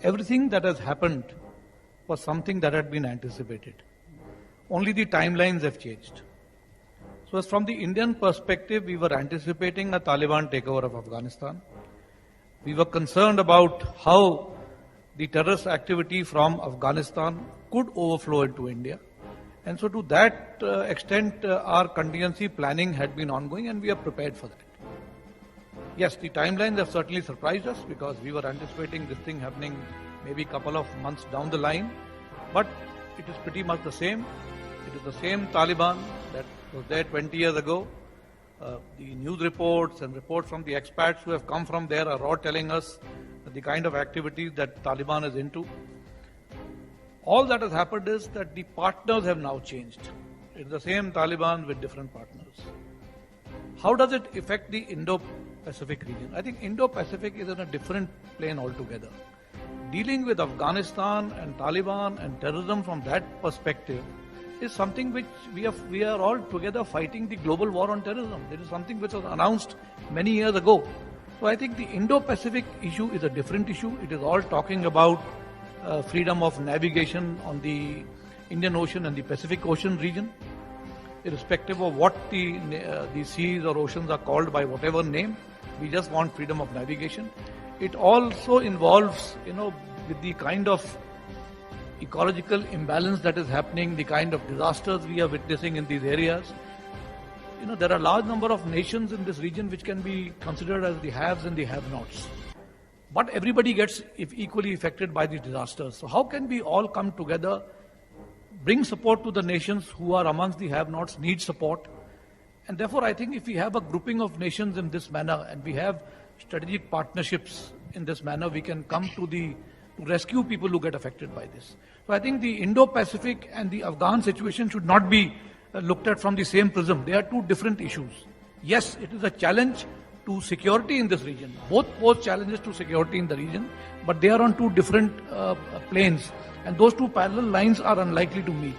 everything that has happened was something that had been anticipated. Only the timelines have changed. So as from the Indian perspective, we were anticipating a Taliban takeover of Afghanistan. We were concerned about how the terrorist activity from Afghanistan could overflow into India. And so to that extent, our contingency planning had been ongoing and we are prepared for that. Yes, the timelines have certainly surprised us because we were anticipating this thing happening maybe a couple of months down the line. But it is pretty much the same. It is the same Taliban that was there 20 years ago. The news reports and reports from the expats who have come from there are all telling us the kind of activities that Taliban is into. All that has happened is that the partners have now changed. It's the same Taliban with different partners. How does it affect the Indo-Pacific region? I think Indo-Pacific is in a different plane altogether. Dealing with Afghanistan and Taliban and terrorism from that perspective is something which we are all together fighting the global war on terrorism. It is something which was announced many years ago. So I think the Indo-Pacific issue is a different issue. It is all talking about freedom of navigation on the Indian Ocean and the Pacific Ocean region, irrespective of what the seas or oceans are called by whatever name. We just want freedom of navigation. It also involves, with the kind of ecological imbalance that is happening, the kind of disasters we are witnessing in these areas. There are a large number of nations in this region which can be considered as the haves and the have-nots. But everybody gets equally affected by these disasters. So how can we all come together, bring support to the nations who are amongst the have-nots, need support? And therefore, I think if we have a grouping of nations in this manner and we have strategic partnerships in this manner, we can come to rescue people who get affected by this. So I think the Indo-Pacific and the Afghan situation should not be looked at from the same prism. They are two different issues. Yes, it is a challenge to security in this region. Both pose challenges to security in the region, but they are on two different planes. And those two parallel lines are unlikely to meet.